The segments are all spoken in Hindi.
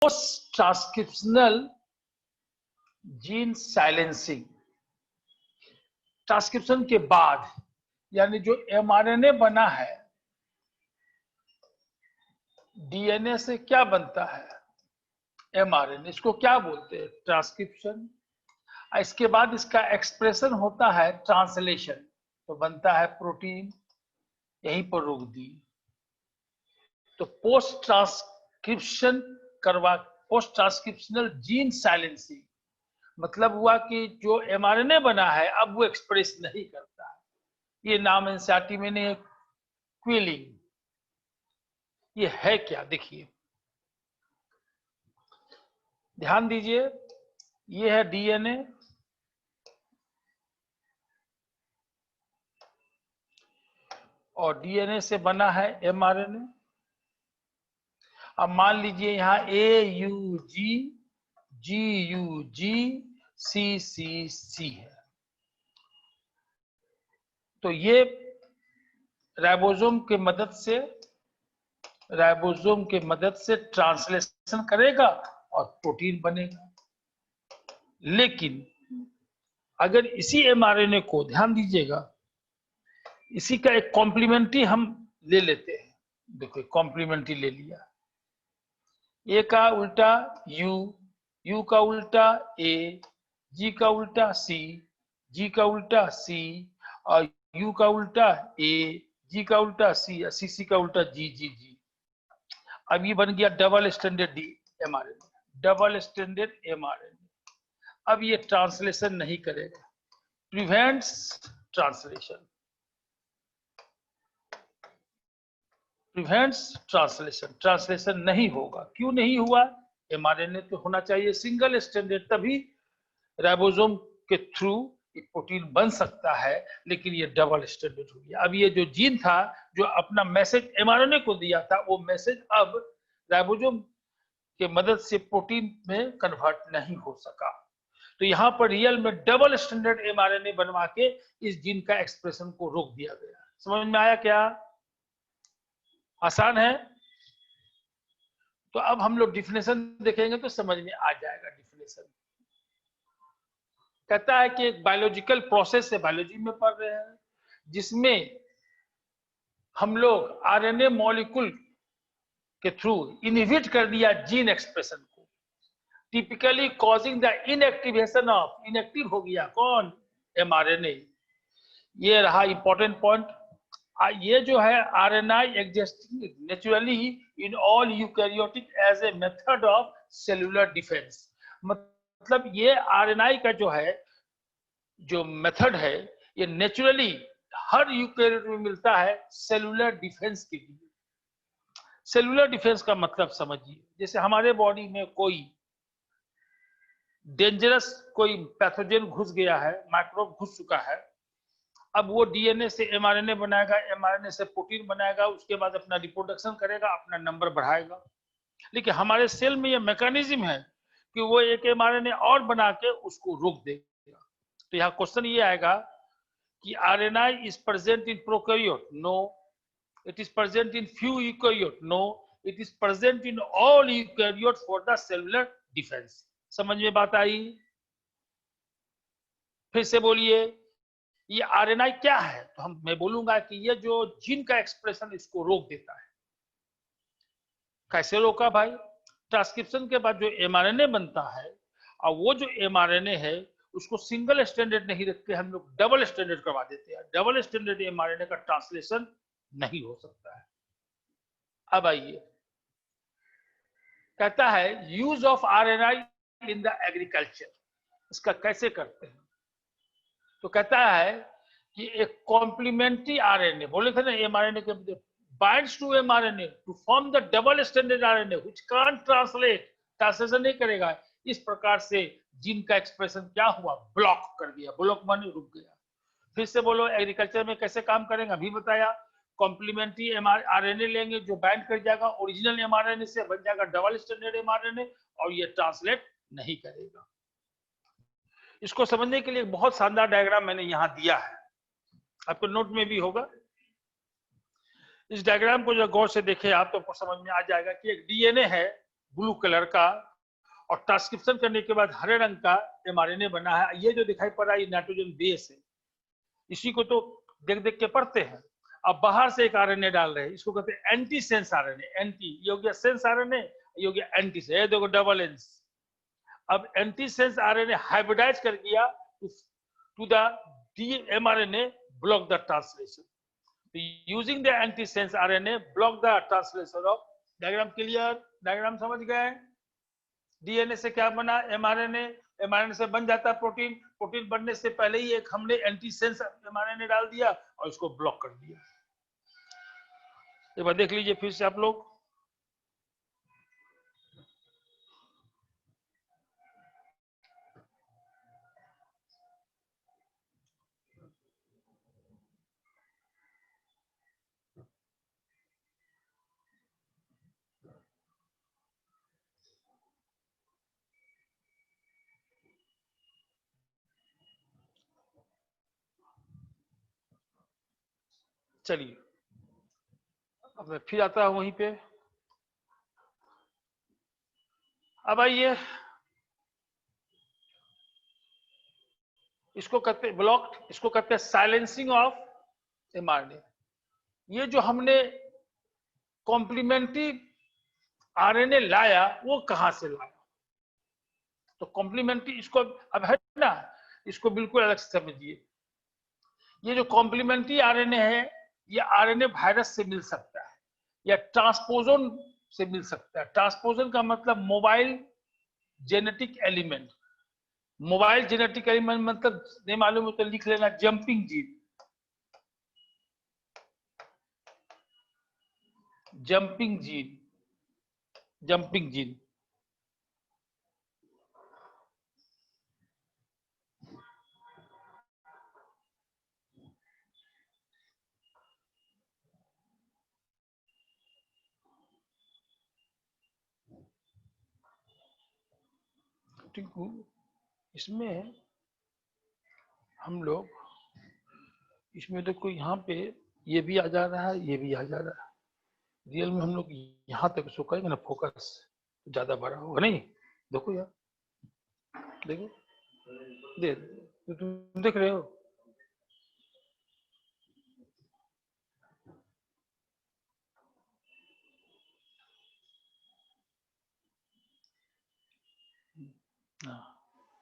Post transcriptional gene silencing, transcription के बाद, यानी जो एमआरएनए बना है, डीएनए से क्या बनता है, एमआरएनए, इसको क्या बोलते हैं, ट्रांसक्रिप्शन। इसके बाद इसका एक्सप्रेशन होता है ट्रांसलेशन, तो बनता है प्रोटीन। यहीं पर रोक दी। तो पोस्ट ट्रांसक्रिप्शनल जीन साइलेंसिंग मतलब हुआ कि जो एमआरएनए बना है अब वो एक्सप्रेस नहीं करता है। ये नाम एनसीईआरटी में ने क्विलिंग। ये है क्या, देखिए ध्यान दीजिए, ये है डीएनए और डीएनए से बना है एमआरएनए। अब मान लीजिए यहाँ AUG GUG CCC है, तो ये राइबोसोम के मदद से ट्रांसलेशन करेगा और प्रोटीन बनेगा। लेकिन अगर इसी एमआरएनए को, ध्यान दीजिएगा, इसी का एक कॉम्प्लीमेंट्री हम ले लेते हैं। देखो कॉम्प्लीमेंट्री ले लिया, ए का उल्टा यू, यू का उल्टा ए, जी का उल्टा सी, जी का उल्टा सी, और यू का उल्टा ए, जी का उल्टा सी, सी का उल्टा जी जी जी। अब ये बन गया double standard mRNA, double standard mRNA. अब ये ट्रांसलेशन नहीं करेगा, prevents translation, prevents translation, translation नहीं होगा। क्यों नहीं हुआ, एमआरएनए तो होना चाहिए सिंगल स्टैंडर्ड, तभी राइबोसोम के थ्रू प्रोटीन बन सकता है, लेकिन ये डबल स्टैंडर्ड हो गया। अब ये जो जीन था जो अपना मैसेज एमआरएनए को दिया था, वो मैसेज अब राइबोसोम के मदद से प्रोटीन में कन्वर्ट नहीं हो सका। तो यहाँ पर रियल में डबल स्टैंडर्ड एमआरएनए बनवा के इस जीन का एक्सप्रेशन को रोक दिया गया। समझ में आया क्या, आसान है। तो अब हम लोग डिफिनेशन देखेंगे तो समझ में आ जाएगा। डिफिनेशन कहता है कि एक बायोलॉजिकल प्रोसेस है, बायोलॉजी में पढ़ रहे हैं, जिसमें हम लोग आरएनए मॉलिक्यूल के थ्रू इनहिबिट कर दिया जीन एक्सप्रेशन को, typically causing the inactivation of, inactive हो गया कौन, एमआरएनए। ये रहा इंपॉर्टेंट पॉइंट। ये जो है RNA existing naturally in all eukaryotic as a method of cellular defence. मतलब ये आरएनए का जो है, जो मेथड है, ये नेचुरली हर यूकैरियोट में मिलता है सेलुलर डिफेंस के लिए। सेलुलर डिफेंस का मतलब समझिए, जैसे हमारे बॉडी में कोई डेंजरस कोई पैथोजन घुस गया है, माइक्रोब घुस चुका है, अब वो डीएनए से एमआरएनए बनाएगा, एमआरएनए से प्रोटीन बनाएगा, उसके बाद अपना रिप्रोडक्शन करेगा, अपना नंबर बढ़ाएगा। लेकिन हमारे सेल में ये मैकेनिज्म है कि वो एक एमआरएनए और बना के उसको रोक देगा। तो यहाँ क्वेश्चन ये आएगा कि RNA is present in prokaryote, no. It is present in few eukaryote, no. It is present in all eukaryote for the cellular defence. समझ में बात आई, फिर से बोलिए, ये आरएनए क्या है। तो मैं बोलूंगा कि ये जो जीन का एक्सप्रेशन इसको रोक देता है। कैसे रोका भाई, ट्रांसक्रिप्शन के बाद जो एमआरएनए बनता है, और वो जो एमआरएनए है उसको सिंगल स्टैंडर्ड नहीं रखते, हम लोग डबल स्टैंडर्ड करवा देते हैं। डबल स्टैंडर्ड एमआरएनए का ट्रांसलेशन नहीं हो सकता है। अब आइए, कहता है use of RNA in the agriculture, इसका कैसे करते हैं। तो कहता है कि एक कॉम्प्लीमेंट्री आरएनए, बोले थे ना एमआरएनए के, binds to mRNA to form the double stranded RNA which can't translate, translation नहीं करेगा। इस प्रकार से जीन का एक्सप्रेशन क्या हुआ, ब्लॉक कर दिया। ब्लॉक माने रुक गया। फिर से बोलो, एग्रीकल्चर में कैसे काम करेंगे, अभी बताया। कॉम्प्लीमेंट्री आरएनए लेंगे जो बाइंड कर जाएगा ओरिजिनल एमआरएनए से, बन जाएगा डबल स्टैंडर्ड एमआरएनए, और ये ट्रांसलेट नहीं करेगा। इसको समझने के लिए बहुत शानदार डायग्राम मैंने यहां दिया है, आपको नोट में भी होगा। इस डायग्राम को जो गौर से देखे आप तो समझ में आ जाएगा कि एक डीएनए है, ब्लू कलर का, और ट्रांसक्रिप्शन करने के बाद हरे रंग का mRNA बना है। ये जो दिखाई पड़ रहा है ये नाइट्रोजन बेस है, इसी को तो देख देख के पढ़ते हैं। अब बाहर से एक आरएनए डाल रहे हैं, इसको कहते हैं एंटी सेंस आरएनए। एंटी, ये हो गया सेंस आरएनए, ये हो गया एंटी से, ये देखो डबल एंस। अब एंटी सेंस आरएनए हाइब्रिडाइज कर दिया to the mRNA, block the translation. Using the antisense RNA block the translation of, diagram clear, diagram समझ गए। डीएनए से क्या बना, mRNA, mRNA से बन जाता है प्रोटीन, प्रोटीन बनने से पहले ही एक हमने एंटी सेंस mRNA डाल दिया और इसको ब्लॉक कर दिया। एक बार देख लीजिए फिर से आप लोग। चलिए अब मैं फिर आता हूं वहीं पे। अब आइए, इसको कहते हैं ब्लॉक, इसको कहते हैं साइलेंसिंग ऑफ mRNA। ये जो हमने कॉम्प्लीमेंट्री आरएनए लाया वो कहां से लाया, तो कॉम्प्लीमेंट्री, इसको अब है ना, इसको बिल्कुल अलग से समझिए। ये जो कॉम्प्लीमेंट्री आरएनए है, ये आरएनए वायरस से मिल सकता है या ट्रांसपोजन से मिल सकता है। ट्रांसपोजन का मतलब mobile genetic element. Mobile genetic element मतलब नहीं मालूम हो तो लिख लेना, jumping gene. Jumping gene, jumping gene. इसमें हम लोग, इसमें देखो यहाँ पे ये भी आ जा रहा है, ये भी आ जा रहा है। रियल में हम लोग यहाँ तक इसको करेंगे ना फोकस, ज्यादा बड़ा होगा। नहीं देखो यार, देखो तुम देख रहे हो,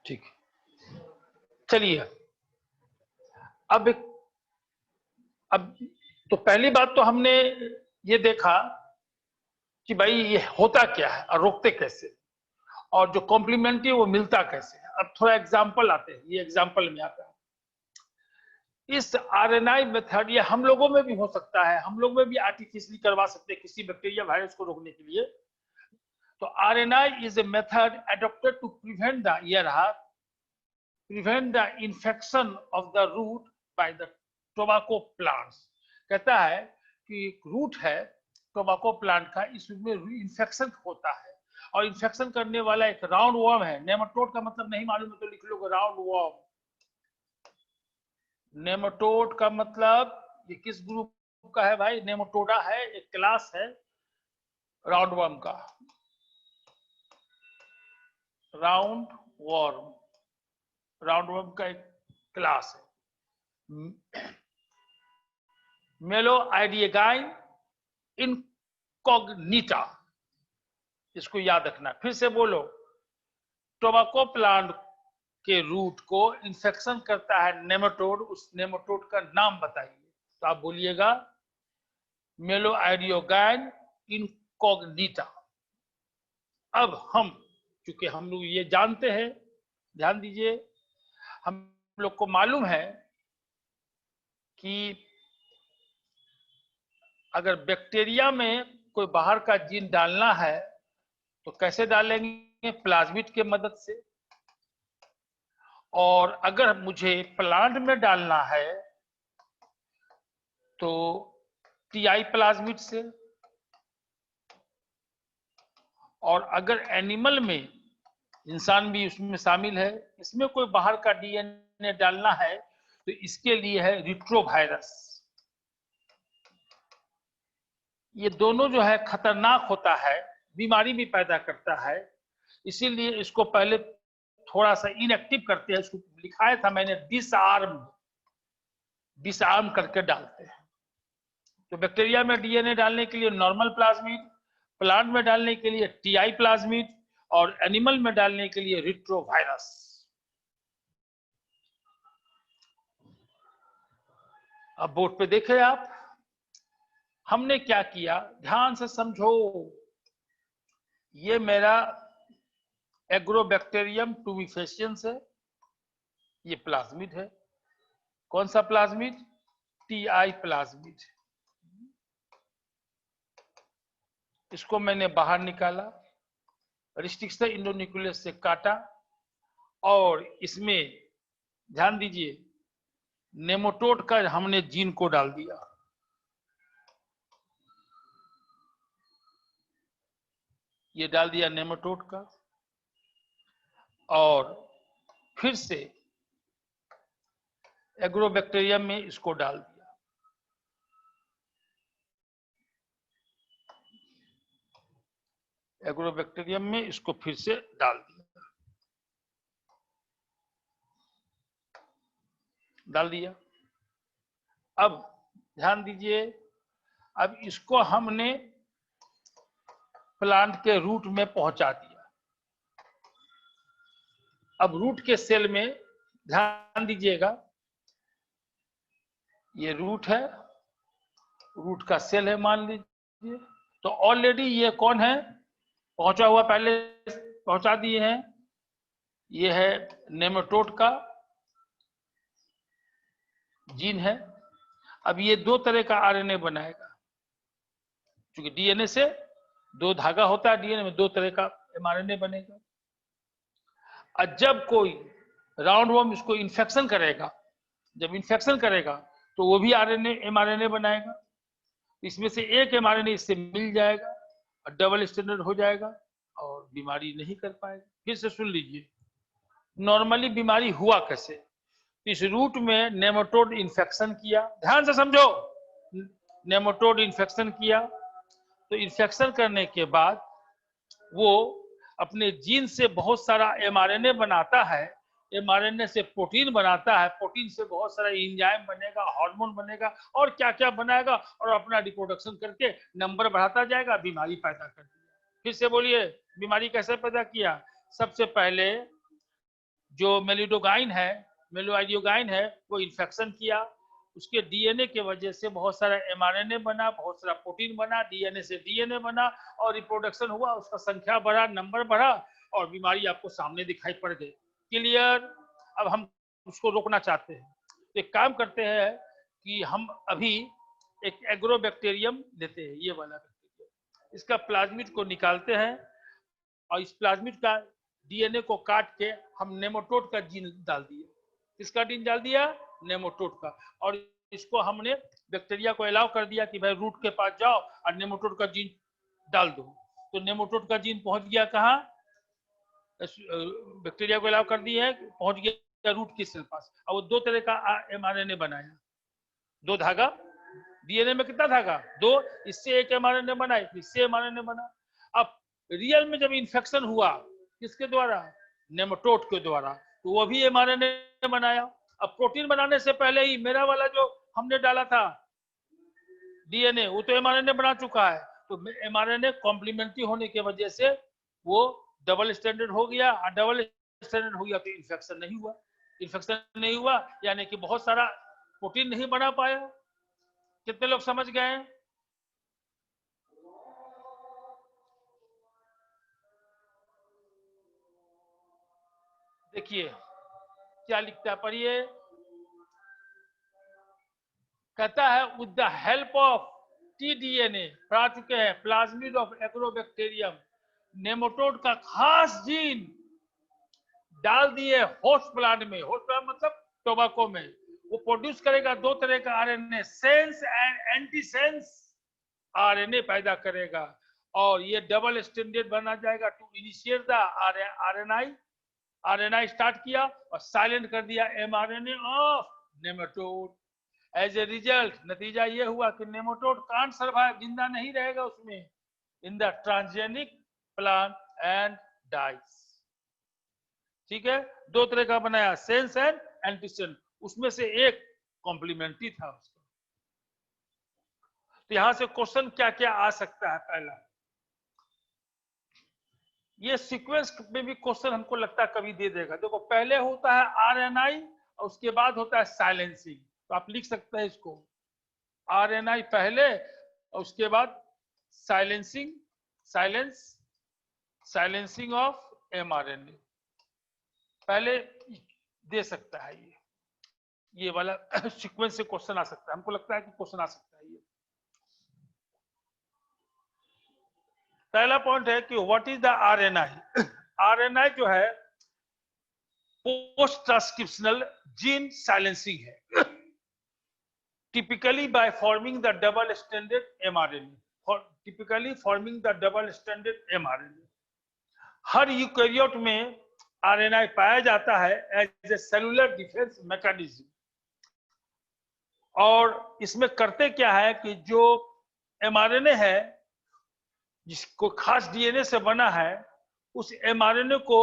ठीक। चलिए अब तो पहली बात तो हमने ये देखा कि भाई ये होता क्या है और रोकते कैसे, और जो कॉम्प्लीमेंट्री वो मिलता कैसे। अब थोड़ा एग्जांपल आते हैं, ये एग्जांपल में आता है। इस आरएनए मेथड ये हम लोगों में भी हो सकता है, हम लोग में भी आर्टिफिशियली करवा सकते हैं किसी बैक्टीरिया वायरस को रोकने के लिए। तो RNA is a method adopted to prevent the prevent the infection of the root by the tobacco plants। कहता है कि एक रूट है टोबैको प्लांट का, इसमें इन्फेक्शन होता है, और इन्फेक्शन करने वाला एक राउंड वर्म है। नेमाटोड का मतलब नहीं मालूम है तो लिख लो राउंड वर्म। नेमाटोड का मतलब ये किस ग्रुप का है भाई, नेमाटोडा है, एक क्लास है राउंड वर्म का, राउंड वर्म, राउंड वर्म का एक क्लास है। मेलोआइडियगाइन इनकॉग्निटा, इसको याद रखना। फिर से बोलो, टोबैको प्लांट के रूट को इन्फेक्शन करता है नेमाटोड, उस नेमाटोड का नाम बताइए। तो आप बोलिएगा मेलोआइडियोगाइन इनकॉग्निटा। अब हम, चूंकि हम लोग ये जानते हैं, ध्यान दीजिए, हम लोग को मालूम है कि अगर बैक्टीरिया में कोई बाहर का जीन डालना है तो कैसे डालेंगे, प्लाज्मिड के मदद से। और अगर मुझे प्लांट में डालना है तो टीआई प्लाज्मिड से। और अगर एनिमल में, इंसान भी उसमें शामिल है, इसमें कोई बाहर का डीएनए डालना है तो इसके लिए है रिट्रोवायरस। ये दोनों जो है खतरनाक होता है, बीमारी भी पैदा करता है। इसीलिए इसको पहले थोड़ा सा इनएक्टिव करते हैं। इसको लिखाया था मैंने डिसआर्म करके डालते हैं। तो बैक्टीरिया में डीएनए डालने के लिए नॉर्मल प्लाज्मिड, प्लांट में डालने के लिए टीआई प्लाज्मिड और एनिमल में डालने के लिए रिट्रोवायरस। अब बोर्ड पे देखें आप, हमने क्या किया, ध्यान से समझो। ये मेरा एग्रोबैक्टीरियम टूबिफेशियंस है, ये प्लाज्मिड है। कौन सा प्लाज्मिड? TI plasmid. इसको मैंने बाहर निकाला, रिस्ट्रिक्शन इंडोन्यूक्लियस से काटा और इसमें ध्यान दीजिए नेमाटोड का हमने जीन को डाल दिया। ये डाल दिया नेमाटोड का और फिर से एग्रोबैक्टीरियम में इसको डाल दिया। एग्रोबैक्टीरियम में इसको फिर से डाल दिया। अब ध्यान दीजिए, अब इसको हमने प्लांट के रूट में पहुंचा दिया। अब रूट के सेल में ध्यान दीजिएगा, ये रूट है, रूट का सेल है मान लीजिए। तो ऑलरेडी ये कौन है, पहुंचा हुआ, पहले पहुंचा दिए हैं। ये है नेमाटोड का जीन है। अब ये दो तरह का आरएनए बनाएगा, क्योंकि डीएनए से दो धागा होता है, डीएनए में दो तरह का एमआरएनए बनेगा। और जब कोई राउंड वॉर्म इसको इन्फेक्शन करेगा, जब इन्फेक्शन करेगा तो वो भी आरएनए एमआरएनए बनाएगा। इसमें से एक एमआरएनए इससे मिल जाएगा और डबल स्टैंडर्ड हो जाएगा और बीमारी नहीं कर पाएगा। फिर से सुन लीजिए, नॉर्मली बीमारी हुआ कैसे? इस रूट में नेमाटोड इन्फेक्शन किया, ध्यान से समझो, नेमाटोड इन्फेक्शन किया। तो इन्फेक्शन करने के बाद वो अपने जीन से बहुत सारा एमआरएनए बनाता है, एमआरएनए से प्रोटीन बनाता है, प्रोटीन से बहुत सारा एंजाइम बनेगा, हार्मोन बनेगा और क्या क्या बनाएगा और अपना रिप्रोडक्शन करके नंबर बढ़ाता जाएगा, बीमारी पैदा कर दिया। फिर से बोलिए, बीमारी कैसे पैदा किया? सबसे पहले जो मेलिडोगाइन है, मेलोआइडियोगाइन है, वो इन्फेक्शन किया। उसके डीएनए के वजह से बहुत सारा एमआरएनए बना, बहुत सारा प्रोटीन बना, डीएनए से डीएनए बना और रिप्रोडक्शन हुआ, उसका संख्या बढ़ा, नंबर बढ़ा और बीमारी आपको सामने दिखाई पड़ गई। क्लियर? अब हम उसको रोकना चाहते हैं, तो एक काम करते हैं कि हम अभी एक एग्रोबैक्टीरियम लेते हैं, ये वाला बैक्टीरियम, इसका प्लाज्मिड को निकालते हैं और इस प्लाज्मिड का डीएनए को काट के हम नेमाटोड का जीन डाल दिए। किसका जीन डाल दिया? नेमाटोड का। और इसको हमने बैक्टीरिया को अलाउ कर दिया कि भाई रूट के पास जाओ और नेमाटोड का जीन डाल दो। तो नेमाटोड का जीन पहुंच गया कहाँ? बैक्टीरिया को अलाउ कर दिया है, पहुंच गया रूट के सेल पास। और वो दो तरह का एमआरएनए बनाया, दो धागा, डीएनए में कितना धागा? दो, इससे एक एमआरएनए बना, इससे एमआरएनए बना। अब रियल में जब इन्फेक्शन हुआ, किसके द्वारा? नेमाटोड के द्वारा, तो वो भी एमआरएनए बनाया। अब प्रोटीन बनाने से पहले ही मेरा वाला जो हमने डाला था डीएनए, वो तो एमआरएनए बना चुका है। तो एमआरएनए कॉम्प्लीमेंट्री होने की वजह से वो डबल स्टैंडर्ड हो गया, और डबल स्टैंडर्ड हो गया तो इन्फेक्शन नहीं हुआ। इन्फेक्शन नहीं हुआ यानी कि बहुत सारा प्रोटीन नहीं बना पाया। कितने लोग समझ गए? देखिए क्या लिखता है, पढ़िए। कहता है with the help of T-DNA, पढ़ा चुके हैं, प्लाज्मिड ऑफ एग्रोबैक्टीरियम, नेमाटोड का खास जीन डाल दिए होस्ट प्लांट में। होस्ट प्लांट मतलब टोबैको में। वो प्रोड्यूस करेगा दो तरह का RNA, sense and antisense RNA पैदा करेगा और ये डबल स्टैंडर्ड बना जाएगा to initiate the RNAi start किया और साइलेंट कर दिया mRNA of nematode. As a result नतीजा ये हुआ कि नेमाटोड कांट सर्वाइव, जिंदा नहीं रहेगा उसमें in the transgenic plant and dice. ठीक है, दो तरह का बनाया, सेंस एंड एंटीसेंस, उसमें से एक कॉम्प्लीमेंट्री था उसका। तो यहां से क्वेश्चन क्या क्या आ सकता है? पहला, ये सीक्वेंस में भी क्वेश्चन हमको लगता है कभी दे देगा। देखो, पहले होता है आरएनआई और उसके बाद होता है साइलेंसिंग। तो आप लिख सकते हैं इसको, आरएनआई पहले और उसके बाद साइलेंसिंग, साइलेंसिंग ऑफ एमआरएनए पहले दे सकता है। ये वाला सीक्वेंस से क्वेश्चन आ सकता है, हमको लगता है कि क्वेश्चन आ सकता है। ये पहला पॉइंट है कि what is the RNAi. RNAi जो है पोस्ट ट्रांसक्रिप्शनल जीन साइलेंसिंग है, typically by forming the double stranded mRNA, typically forming the double stranded mRNA. हर यूकैरियोट में आरएनआई पाया जाता है as a cellular defence mechanism. और इसमें करते क्या है कि जो एमआरएनए है जिसको खास डीएनए से बना है, उस एमआरएनए को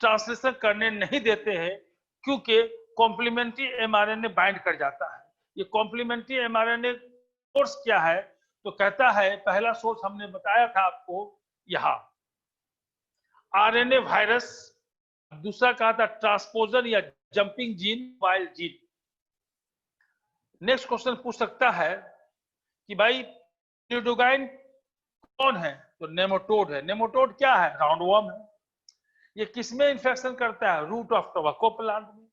ट्रांसलेशन करने नहीं देते हैं, क्योंकि कॉम्प्लीमेंट्री एमआरएनए बाइंड कर जाता है। ये कॉम्प्लीमेंट्री एमआरएनए सोर्स क्या है? तो कहता है, पहला सोर्स हमने बताया था आपको यहां, आरएनए वायरस, दूसरा कहा था ट्रांसपोजर या jumping gene, wild gene. Next question पूछ सकता है कि भाई न्यूडोगाइन कौन है? तो नेमाटोड है। नेमाटोड क्या है? राउंडवॉर्म है। ये किसमें इन्फेक्शन करता है? रूट ऑफ टोबैको प्लांट में,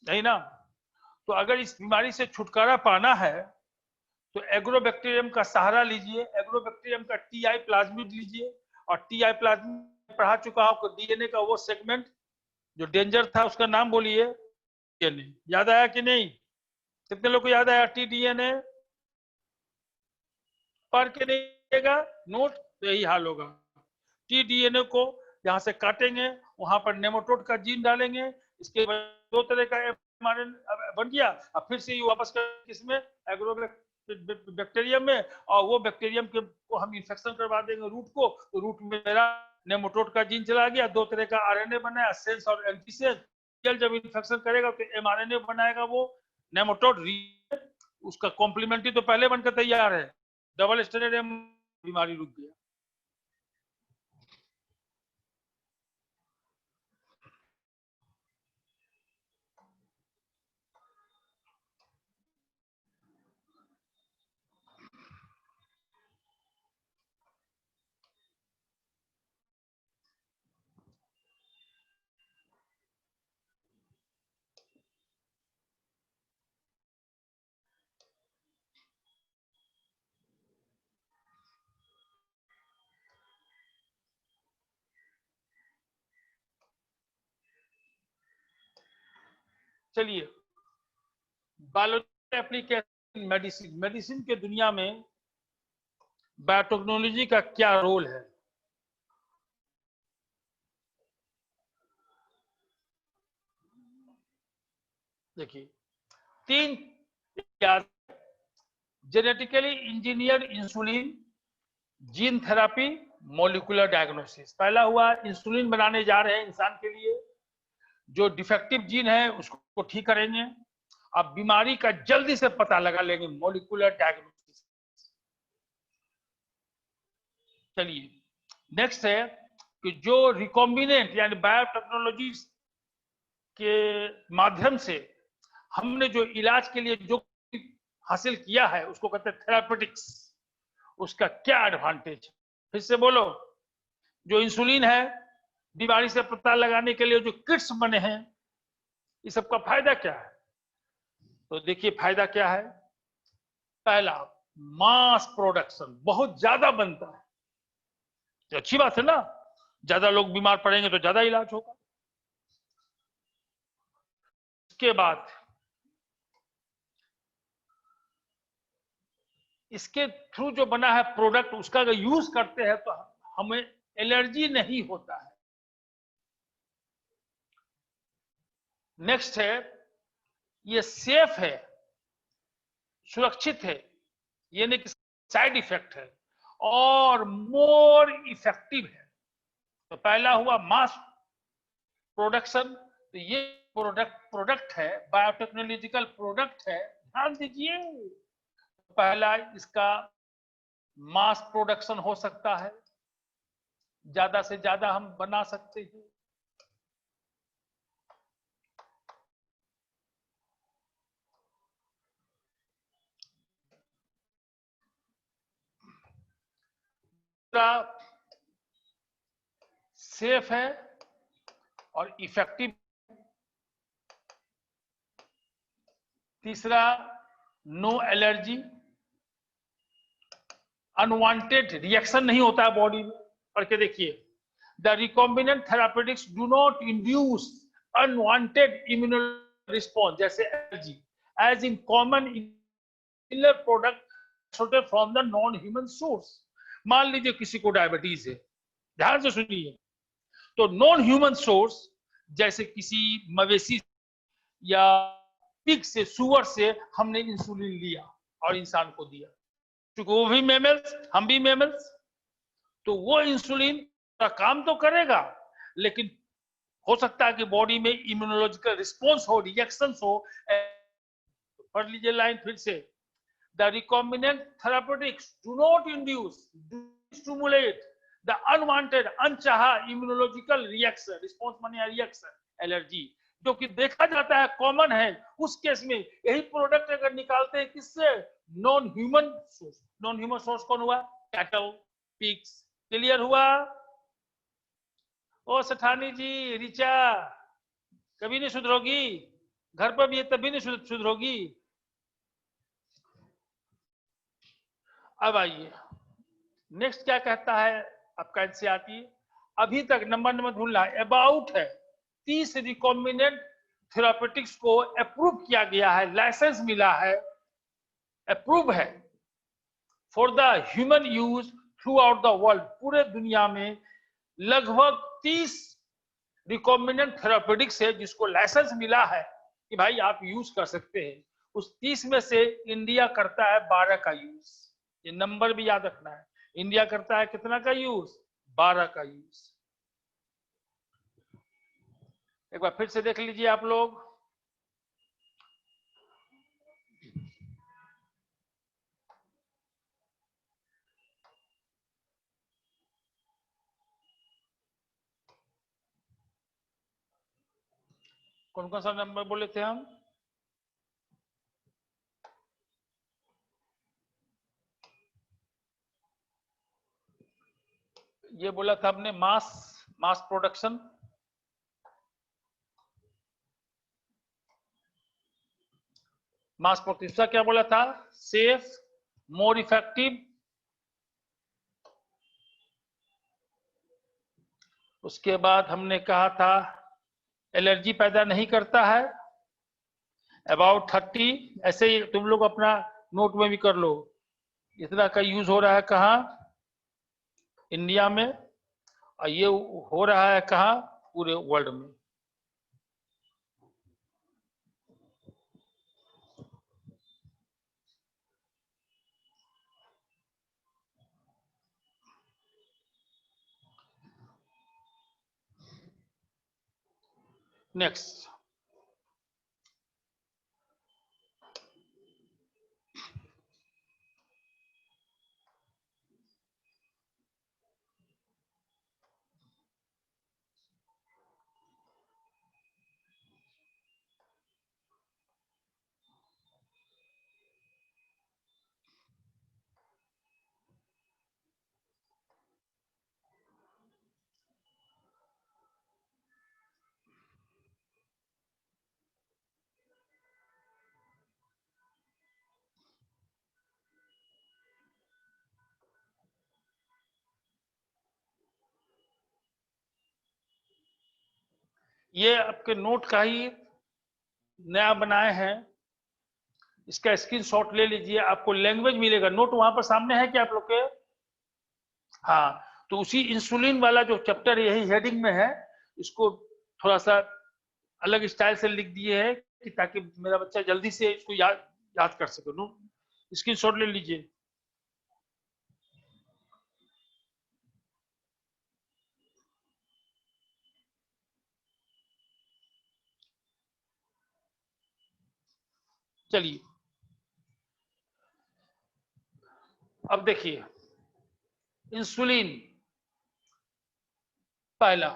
नहीं ना? तो अगर इस बीमारी से छुटकारा पाना है तो एग्रोबैक्टीरियम का सहारा लीजिए, एग्रोबैक्टीरियम का टीआई प्लाज्मिड लीजिए। और टीआई प्लाज्मिड पढ़ा चुका हूं, डीएनए का वो सेगमेंट जो डेंजर था उसका नाम बोलिए, डीएनए। याद आया कि नहीं? कितने लोग को याद आया? टी डीएनए पढ़ के देगा नोट, तो यही हाल होगा। टी डीएनए को यहां से काटेंगे, वहां पर नेमाटोड का जीन डालेंगे, इसके बाद दो तरह का एमआरएनए बन गया। अब फिर से ये वापस कर किसमें? एग्रोबैक्टीरियम में, और वो बैक्टीरियम के को हम इन्फेक्शन करवा देंगे रूट को, तो रूट में मेरा नेमाटोड का जीन चला गया, दो तरह का आरएनए बनाया, सेंस और एंटीसेंस। जब इन्फेक्शन करेगा तो एमआरएनए बनाएगा वो नेमाटोड, उसका कॉम्प्लीमेंट्री तो पहले बनकर तैयार है, डबल स्टैंडर्ड बीमारी रुक गया। चलिए, बायोलॉजी एप्लीकेशन, मेडिसिन, मेडिसिन के दुनिया में बायोटेक्नोलॉजी का क्या रोल है? देखिए, तीन genetically engineered insulin, gene therapy, molecular diagnosis. पहला हुआ इंसुलिन बनाने जा रहे हैं इंसान के लिए, जो डिफेक्टिव जीन है उसको ठीक करेंगे। अब बीमारी का जल्दी से पता लगा लेंगे, मॉलिक्यूलर डायग्नोसिस। चलिए, नेक्स्ट है कि जो रिकॉम्बिनेंट यानी बायोटेक्नोलॉजी के माध्यम से हमने जो इलाज के लिए जो हासिल किया है उसको कहते हैं थेरापेटिक्स। उसका क्या एडवांटेज? फिर से बोलो। जो इंसुलिन है, बीमारी से पता लगाने के लिए जो किट्स बने हैं, इस सब का फायदा क्या है? तो देखिए फायदा क्या है। पहला, मास प्रोडक्शन, बहुत ज्यादा बनता है, तो अच्छी बात है ना, ज्यादा लोग बीमार पड़ेंगे तो ज्यादा इलाज होगा। इसके बाद इसके थ्रू जो बना है प्रोडक्ट, उसका अगर यूज करते हैं तो हमें एलर्जी नहीं होता है। नेक्स्ट है, ये सेफ है, सुरक्षित है, ये नहीं कि साइड इफेक्ट है। और मोर इफेक्टिव है। तो पहला हुआ मास प्रोडक्शन, तो ये प्रोडक्ट है, बायोटेक्नोलॉजिकल प्रोडक्ट है, ध्यान दीजिए। पहला इसका मास प्रोडक्शन हो सकता है, ज्यादा से ज्यादा हम बना सकते हैं। सेफ है और इफेक्टिव। तीसरा, नो एलर्जी, अनवांटेड रिएक्शन नहीं होता है बॉडी में। पढ़ के देखिए, the recombinant therapeutics do not induce unwanted immuno response जैसे allergy as in common product from the non human source. मान लीजिए किसी को डायबिटीज है, ध्यान से सुनिए, तो नॉन ह्यूमन सोर्स जैसे किसी मवेशी या पिग से, सुअर से हमने इंसुलिन लिया और इंसान को दिया, क्योंकि वो भी मेमल्स, हम भी मेमल्स, तो वो इंसुलिन का काम तो करेगा, लेकिन हो सकता है कि बॉडी में इम्यूनोलॉजिकल रिस्पॉन्स हो, रिएक्शंस हो। पढ़ लीजिए लाइन फिर से, the recombinant therapeutics do not induce, stimulate the unwanted, अनचाहा इम्यूनोलॉजिकल रिएक्शन, रिस्पॉन्स माने रिएक्शन, एलर्जी, जो कि देखा जाता है, कॉमन है। उस केस में यही प्रोडक्ट अगर निकालते हैं किससे, non human source. Non human source कौन हुआ, कैटल, पिग्स। क्लियर हुआ? ओ सेठानी जी, रिचा कभी नहीं सुधरोगी, घर पर भी है तभी नहीं सुधरोगी। अब आइए नेक्स्ट क्या कहता है आपका एनसीईआरटी। अभी तक नंबर ढूंढना, अबाउट है 30 रिकॉम्बिनेंट थेरापेटिक्स को अप्रूव किया गया है, लाइसेंस मिला है, अप्रूव है for the human use through out the world. पूरे दुनिया में लगभग 30 रिकॉम्बिनेंट थेरापेटिक्स है जिसको लाइसेंस मिला है कि भाई आप यूज कर सकते हैं। उस 30 में से इंडिया करता है 12 का यूज। ये नंबर भी याद रखना है, इंडिया करता है कितना का यूज, 12 का यूज। एक बार फिर से देख लीजिए आप लोग, कौन कौन सा नंबर बोले थे हम। ये बोला था हमने मास प्रोडक्शन, मास प्रोडक्शन क्या बोला था, सेफ, मोर इफेक्टिव, उसके बाद हमने कहा था एलर्जी पैदा नहीं करता है, अबाउट 30। ऐसे ही तुम लोग अपना नोट में भी कर लो, इतना का यूज हो रहा है कहाँ, इंडिया में, और ये हो रहा है कहाँ, पूरे वर्ल्ड में। नेक्स्ट, ये आपके नोट का ही नया बनाए हैं, इसका स्क्रीनशॉट ले लीजिए, आपको लैंग्वेज मिलेगा। नोट वहां पर सामने है क्या आप लोग के? हाँ, तो उसी इंसुलिन वाला जो चैप्टर यही हेडिंग में है, इसको थोड़ा सा अलग स्टाइल से लिख दिए है कि ताकि मेरा बच्चा जल्दी से इसको याद कर सके। स्क्रीनशॉट ले लीजिए। चलिए अब देखिए, इंसुलिन पहला,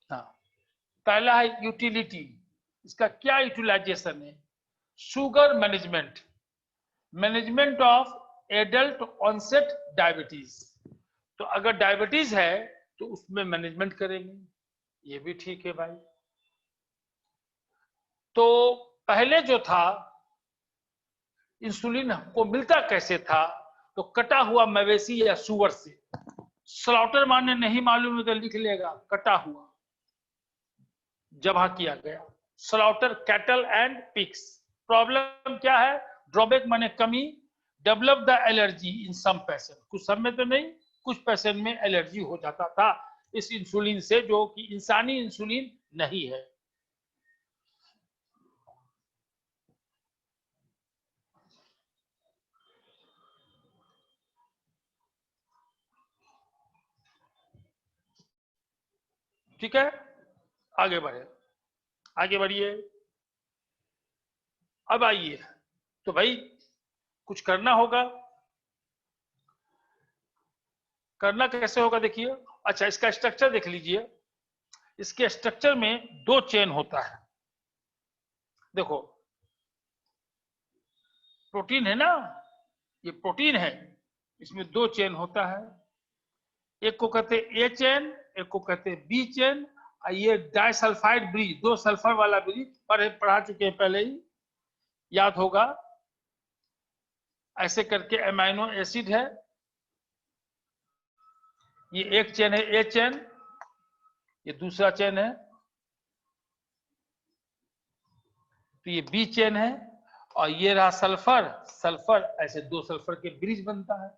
हाँ, पहला है यूटिलिटी। इसका क्या यूटिलाइजेशन है? Sugar management, management of adult onset diabetes. तो अगर डायबिटीज है तो उसमें मैनेजमेंट करेंगे, ये भी ठीक है भाई। तो पहले जो था इंसुलिन को मिलता कैसे था? तो कटा हुआ मवेशी या सुअर से। स्लॉटर माने नहीं मालूम है तो लिख लेगा, कटा हुआ, जबा किया गया। Slaughter cattle and pigs. Problem क्या है? ड्रॉबैक माने कमी। Develop the allergy in some patient, कुछ सब में तो नहीं, कुछ पेशेंट में एलर्जी हो जाता था इस इंसुलिन से, जो कि इंसानी इंसुलिन नहीं है। ठीक है, आगे बढ़े, आगे बढ़िए। अब आइए, तो भाई कुछ करना होगा। करना कैसे होगा देखिए। अच्छा, इसका स्ट्रक्चर देख लीजिए। इसके स्ट्रक्चर में दो चेन होता है। देखो, प्रोटीन है ना, ये प्रोटीन है, इसमें दो चेन होता है। एक को कहते हैं ए चेन, एक को कहते हैं बी चेन। ये डाइसल्फाइड ब्रिज, दो सल्फर वाला ब्रिज पढ़ा चुके हैं पहले ही, याद होगा। ऐसे करके अमाइनो एसिड है। ये एक चेन है ए चेन, ये दूसरा चेन है, तो ये बी चेन है। और ये रहा सल्फर, सल्फर, ऐसे दो सल्फर के ब्रिज बनता है।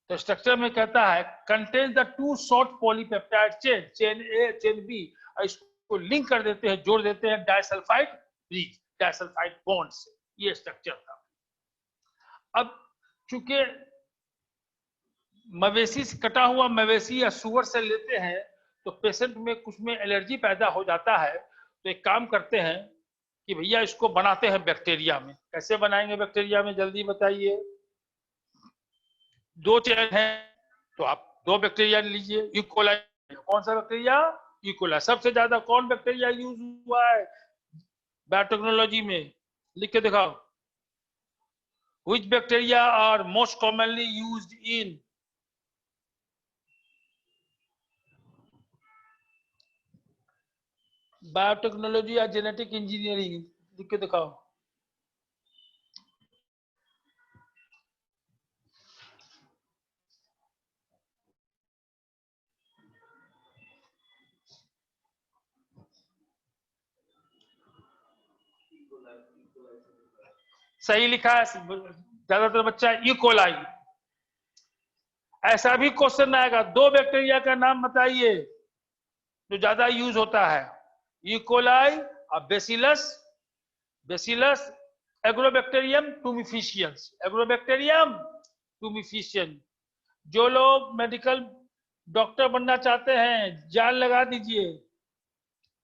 तो स्ट्रक्चर में कहता है contain the two short polypeptide chain, chain A chain B, और इसको लिंक कर देते हैं, जोड़ देते हैं डाइसल्फाइड ब्रिज, डाइसल्फाइड बॉन्ड से। ये स्ट्रक्चर था। अब चूंकि मवेशी से, कटा हुआ मवेशी या सुअर से लेते हैं, तो पेशेंट में कुछ में एलर्जी पैदा हो जाता है। तो एक काम करते हैं कि भैया इसको बनाते हैं बैक्टीरिया में। कैसे बनाएंगे बैक्टीरिया में, जल्दी बताइए। दो चेन है तो आप दो बैक्टीरिया लीजिए। यूकोलाई, कौन सा बैक्टीरिया? यूकोलाई। सबसे ज्यादा कौन बैक्टीरिया यूज हुआ है बायोटेक्नोलॉजी में? लिख के दिखाओ। Which bacteria are most commonly used in biotechnology या जेनेटिक इंजीनियरिंग? लिख के दिखाओ। सही लिखा है ज्यादातर बच्चा, ईकोलाई। ऐसा भी क्वेश्चन आएगा, दो बैक्टीरिया का नाम बताइए जो ज्यादा यूज होता है। ईकोलाई और बेसिलस, बेसिलस एग्रोबैक्टीरियम टूमिफिशियंस, एग्रोबैक्टीरियम टूमिफिशियन। जो लोग मेडिकल डॉक्टर बनना चाहते हैं जान लगा दीजिए।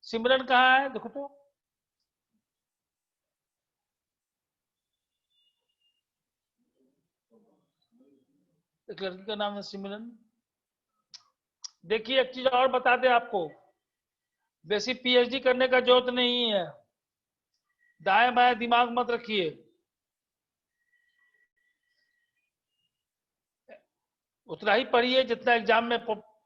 सिमरन कहाँ है, देखो तो। एक लड़की का नाम है सिमरन। देखिए एक चीज और बता दे आपको, बेसिक पीएचडी करने का जरूरत नहीं है। दाएं बाएं दिमाग मत रखिए, उतना ही पढ़िए जितना एग्जाम में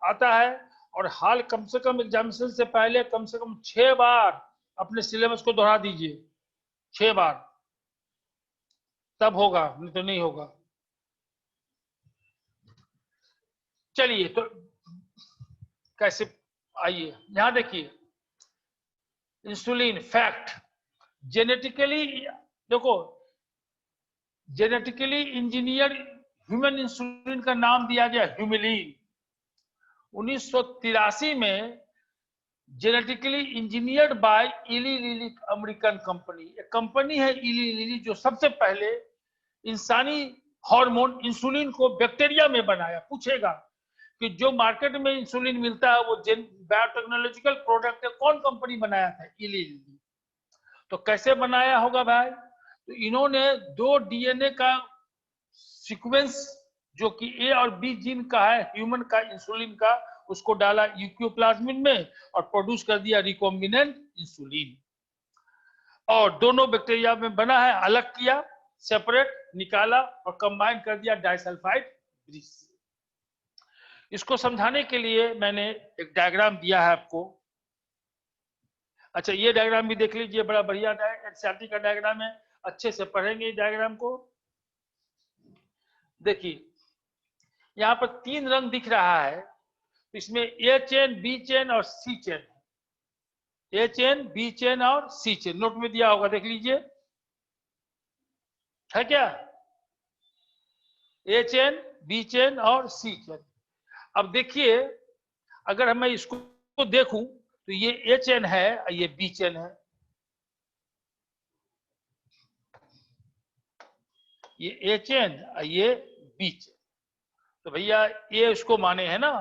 आता है। और हाल कम से कम एग्जामिनेशन से पहले कम से कम 6 बार अपने सिलेबस को दोहरा दीजिए, 6 बार, तब होगा, नहीं तो नहीं होगा। चलिए तो कैसे, आइए यहां देखिए। इंसुलिन फैक्ट, जेनेटिकली, देखो, जेनेटिकली इंजीनियर ह्यूमन इंसुलिन का नाम दिया गया ह्यूमिलीन। 1983 में genetically engineered by Eli Lilly American company. एक कंपनी है इली लिली जो सबसे पहले इंसानी हार्मोन इंसुलिन को बैक्टीरिया में बनाया। पूछेगा कि जो मार्केट में इंसुलिन मिलता है वो बायोटेक्नोलॉजिकल प्रोडक्ट है, कौन कंपनी बनाया था? इली लिली। तो कैसे बनाया होगा भाई? तो इन्होंने 2 डीएनए का सीक्वेंस जो कि ए और बी जीन का है, ह्यूमन का इंसुलिन का, उसको डाला यूक्योप्लाज्मिन में और प्रोड्यूस कर दिया रिकॉम्बिनेंट इंसुलिन। और दोनों बैक्टीरिया में बना है, अलग किया, सेपरेट निकाला और कंबाइन कर दिया डाइसल्फाइड ब्रिज। इसको समझाने के लिए मैंने एक डायग्राम दिया है आपको। अच्छा, ये डायग्राम भी देख लीजिए, बड़ा बढ़िया एनसीईआरटी का डायग्राम है, अच्छे से पढ़ेंगे इस डायग्राम को। देखिए यहाँ पर 3 रंग दिख रहा है, इसमें ए चेन, बी चेन और सी chain. A chain, B chain और सी चेन नोट में दिया होगा, देख लीजिए, है क्या? ए चेन, बी चेन और सी चेन। अब देखिए, अगर मैं इसको देखूं तो ये ए चेन है, ये बी चेन है, ये ए चेन, ये बी चेन। तो भैया ए उसको माने है ना,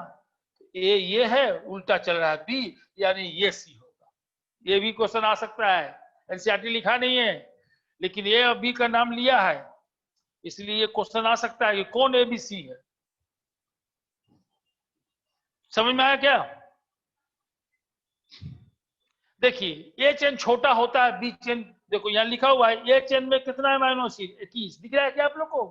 ए ये है, उल्टा चल रहा है बी, यानी ये सी होगा। ये भी क्वेश्चन आ सकता है, एनसीईआरटी लिखा नहीं है लेकिन ए और बी का नाम लिया है, इसलिए ये क्वेश्चन आ सकता है कि कौन ए बी सी है। समझ में आया क्या? देखिए ए चेन छोटा होता है, बी चेन देखो यहाँ लिखा हुआ है, ए चेन में कितना अमाइनो एसिड? 21 दिख रहा है क्या आप लोग को?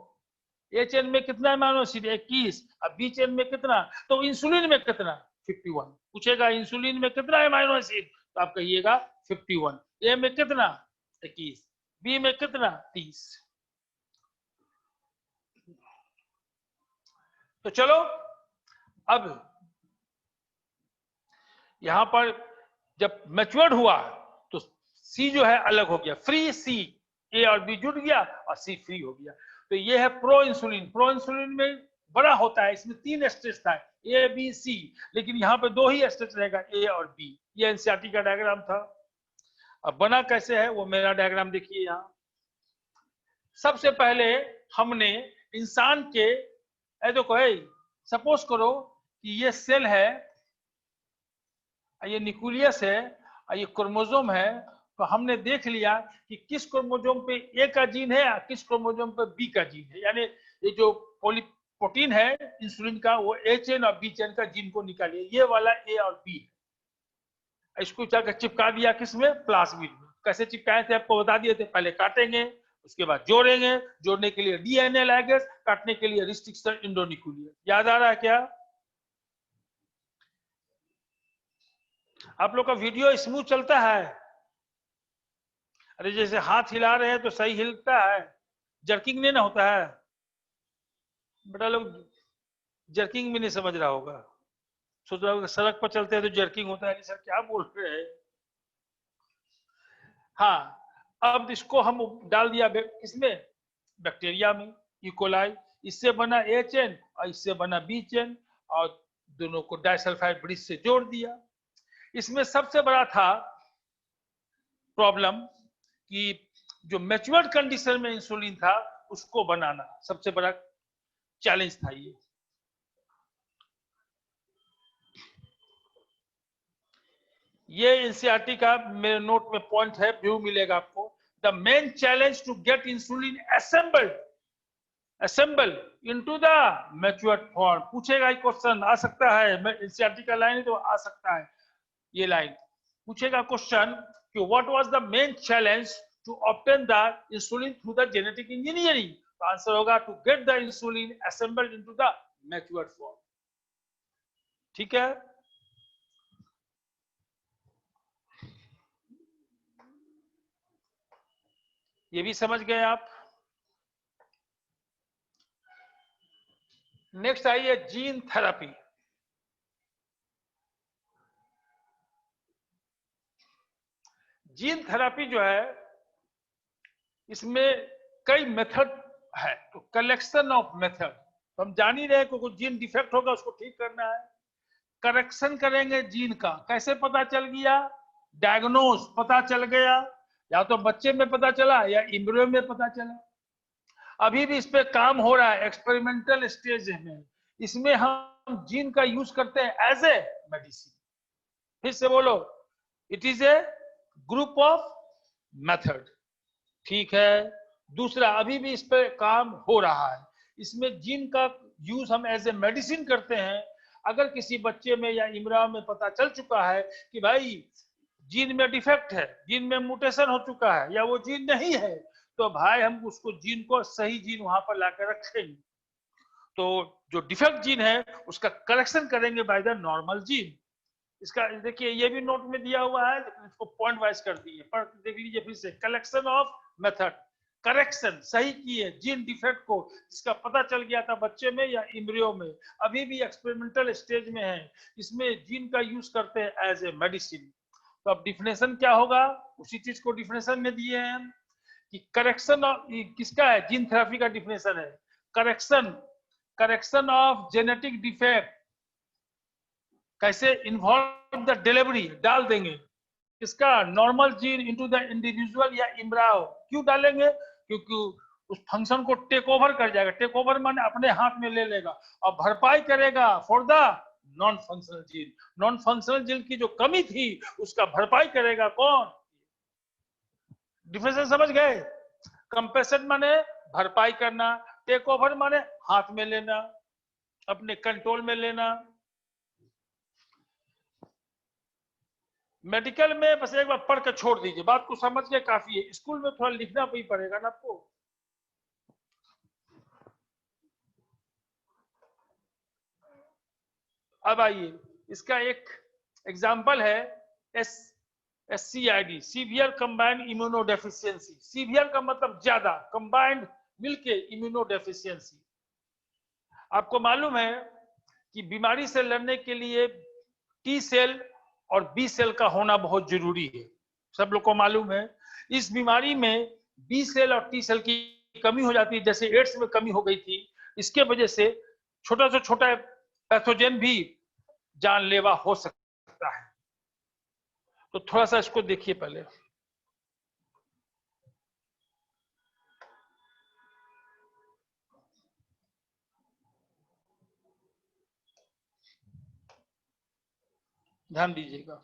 ए चेन में कितना अमाइनो एसिड? 21। अब बी चेन में कितना? तो इंसुलिन में कितना? 51। पूछेगा इंसुलिन में कितना अमाइनो एसिड, तो आप कहिएगा 51। ए में कितना? 21। बी में कितना? 30। तो चलो अब यहां पर जब मैच्योर्ड हुआ तो सी जो है अलग हो गया, फ्री सी, ए और बी जुड़ गया और सी फ्री हो गया। तो ये है प्रो इंसुलिन। प्रो इंसुलिन में बड़ा होता है, इसमें 3 स्टेज था, ए बी सी, लेकिन यहाँ पे 2 ही स्टेज रहेगा, ए और बी। ये एनसीईआरटी का डायग्राम था। अब बना कैसे है वो मेरा डायग्राम देखिए। यहाँ सबसे पहले हमने इंसान के देखो, सपोज करो कि ये सेल है, ये न्यूक्लियस है और ये क्रोमोसोम है। तो हमने देख लिया कि किस क्रोमोसोम पे ए का जीन है और किस क्रोमोसोम पे बी का जीन है, यानी ये जो प्रोटीन है इंसुलिन का, वो ए चेन और बी चेन का जीन को निकालिए। ये वाला ए और बी है, इसको जाकर चिपका दिया किसमें? प्लाज्मिड में। कैसे चिपकाए थे आपको बता दिए थे, पहले काटेंगे, उसके बाद जोड़ेंगे, जोड़ने के लिए डीएनए लाइगेज, काटने के लिए रिस्ट्रिक्शन एंडोन्यूक्लियस। याद आ रहा है क्या? आप लोग का वीडियो स्मूथ चलता है? अरे जैसे हाथ हिला रहे हैं तो सही हिलता है, जर्किंग नहीं ना होता है? बेटा लोग जर्किंग भी नहीं समझ रहा होगा, सोच रहा होगा सड़क पर चलते हैं तो जर्किंग होता है। सर क्या बोल रहे हैं? हाँ, अब इसको हम डाल दिया किसमें? बैक्टीरिया में, इकोलाई। इससे बना ए चेन और इससे बना बी चेन, और दोनों को डाइसल्फाइड ब्रिज से जोड़ दिया। इसमें सबसे बड़ा था प्रॉब्लम कि जो मैच्योर्ड कंडीशन में इंसुलिन था उसको बनाना सबसे बड़ा चैलेंज था। ये एनसीईआरटी का मेरे नोट में पॉइंट है, व्यू मिलेगा आपको। The main challenge to get insulin assemble into the matured form. पूछेगा ये क्वेश्चन, आ सकता है, एनसीईआरटी का लाइन है तो आ सकता है। ये लाइन पूछेगा क्वेश्चन कि what was the main challenge to obtain the insulin through the genetic engineering. तो आंसर होगा to get the insulin assembled into the matured form. ठीक है, ये भी समझ गए आप। नेक्स्ट आइए जीन थेरेपी। जीन थेरेपी जो है इसमें कई मेथड है, तो कलेक्शन ऑफ मेथड। तो हम जान ही रहे कि कुछ जीन डिफेक्ट होगा उसको ठीक करना है, करेक्शन करेंगे जीन का। कैसे पता चल गया? डायग्नोज पता चल गया, या तो बच्चे में पता चला या इम्ब्रियो में पता चला। अभी भी इस पे काम हो रहा है, एक्सपेरिमेंटल स्टेज में। इसमें हम जीन का यूज करते हैं एज ए मेडिसिन। फिर से बोलो, it is a group of method. ठीक है। दूसरा, अभी भी इस पे काम हो रहा है, इसमें जीन का यूज हम एज ए मेडिसिन करते हैं। अगर किसी बच्चे में या इमरा में पता चल चुका है कि भाई जीन में डिफेक्ट है, जीन में म्यूटेशन हो चुका है, या वो जीन नहीं है, तो भाई हम उसको जीन को सही जीन वहां पर लाकर रखेंगे। तो जो डिफेक्ट जीन है उसका करेक्शन करेंगे बाय द नॉर्मल जीन। इसका देखिए ये भी नोट में दिया हुआ है, लेकिन इसको पॉइंट वाइज कर दिए। पर देख लीजिए फिर से, कलेक्शन ऑफ मेथड, करेक्शन सही किए जीन डिफेक्ट को, जिसका पता चल गया था बच्चे में या इम्ब्रियो में, अभी भी एक्सपेरिमेंटल स्टेज में है, इसमें जीन का यूज करते हैं एज ए मेडिसिन। तो अब डिफिनेशन क्या होगा, उसी चीज को डिफिनेशन में दिए हैं कि करेक्शन ऑफ, किसका है, जीन थेरेपी का डिफिनेशन है, करेक्शन ऑफ जेनेटिक डिफेक्ट। कैसे, इन्वॉल्व द डिलीवरी, डाल देंगे इसका normal gene into the individual या इम्ब्रायो। क्यों डालेंगे, क्योंकि उस फंक्शन को टेक ओवर कर जाएगा। टेक ओवर माने अपने हाथ में ले लेगा और भरपाई करेगा for the non functional gene. Non functional gene की जो कमी थी उसका भरपाई करेगा कौन। डिफरेंस समझ गए। कंपेसेट माने भरपाई करना, टेक ओवर माने हाथ में लेना, अपने कंट्रोल में लेना। मेडिकल में बस एक बार पढ़ के छोड़ दीजिए, बात को समझ के काफी है। स्कूल में थोड़ा लिखना भी पड़ेगा ना आपको। अब आइए, इसका एक एग्जाम्पल है SCID, severe combined immunodeficiency. Severe का मतलब ज्यादा, कंबाइंड मिलके इम्यूनोडेफिशिएंसी। आपको मालूम है कि बीमारी से लड़ने के लिए टी सेल और बी सेल का होना बहुत जरूरी है, सब लोग को मालूम है। इस बीमारी में बी सेल और टी सेल की कमी हो जाती है, जैसे एड्स में कमी हो गई थी। इसके वजह से छोटा से छोटा पैथोजन भी जानलेवा हो सकता है। तो थोड़ा सा इसको देखिए पहले। ध्यान दीजिएगा।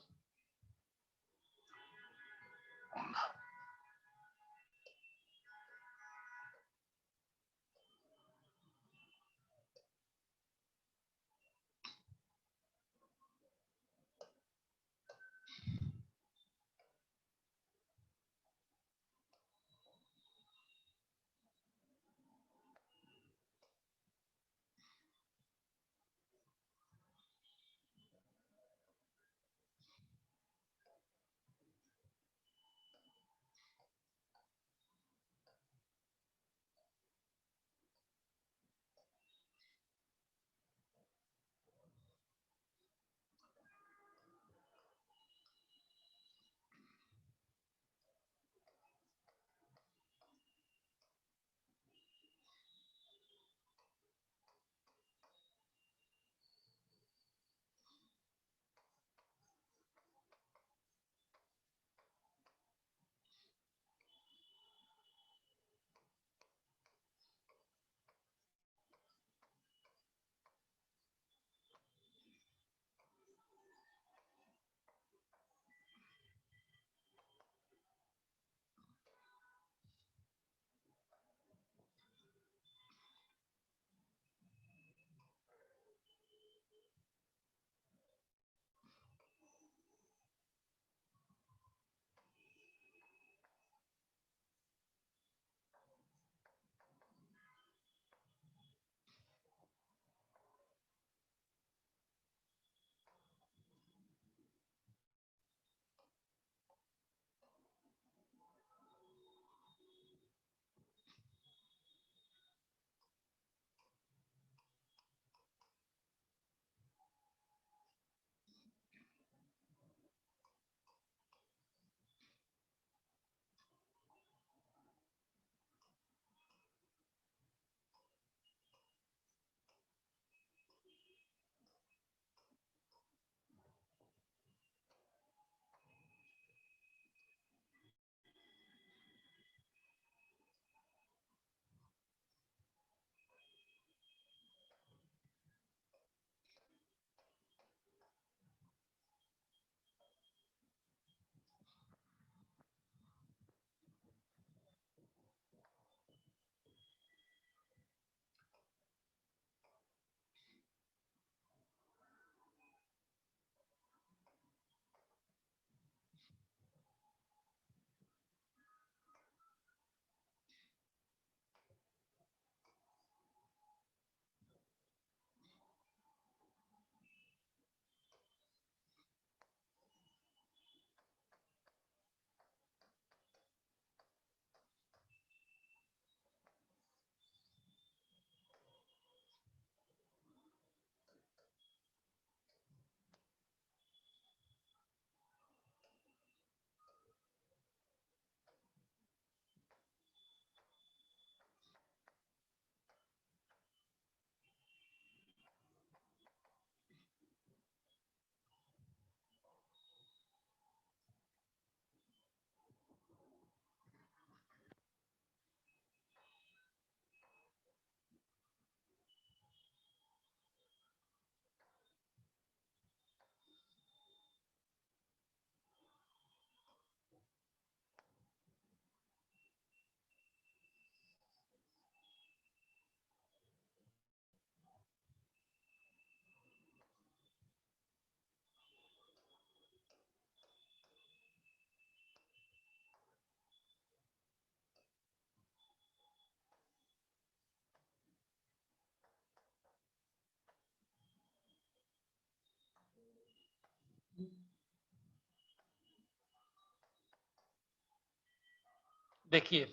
देखिए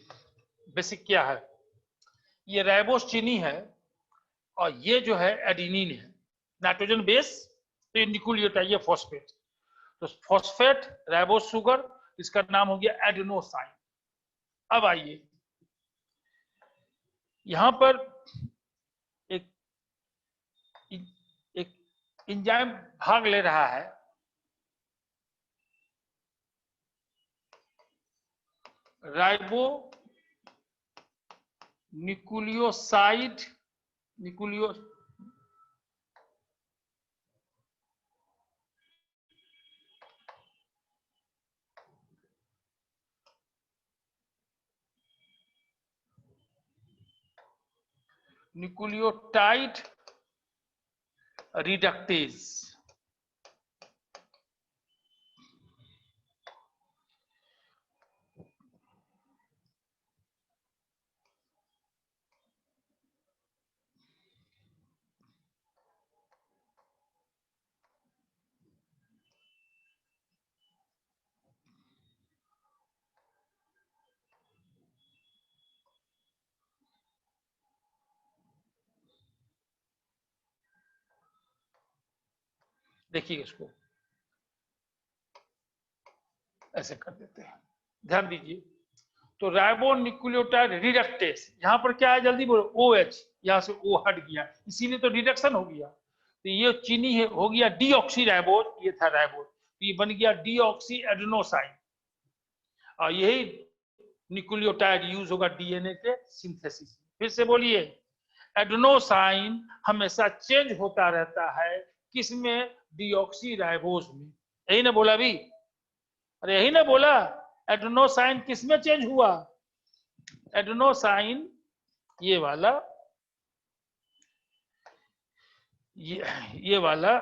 बेसिक क्या है, ये राइबोस चीनी है और ये जो है एडिनिन है, नाइट्रोजन बेस, तो ये न्यूक्लियोटाइड, ये फॉस्फेट, तो फॉस्फेट राइबोस शुगर, इसका नाम हो गया एडेनोसाइन। अब आइए यहां पर एक एक एंजाइम भाग ले रहा है, ribo nucleoside nucleo nucleotide reductase. देखिए इसको ऐसे कर देते हैं, ध्यान दीजिए। तो राइबो न्यूक्लियोटाइड रिडक्टेज, यहां पर क्या है जल्दी बोलो, OH, यहां से O हट गया, इसीलिए तो रिडक्शन हो गया। तो ये चीनी है, हो गया डीऑक्सी राइबोज, ये था राइबोज, तो ये बन गया डीऑक्सी एडेनोसाइन, और यही न्यूक्लियोटाइड यूज होगा डीएनए के सिंथेसिस। फिर से बोलिए, एडेनोसाइन हमेशा चेंज होता रहता है, किसमें, डीऑक्सी राइबोज में। यही ना बोला अभी, अरे यही ना बोला, एडेनोसाइन किसमें चेंज हुआ, एडेनोसाइन ये वाला, ये वाला,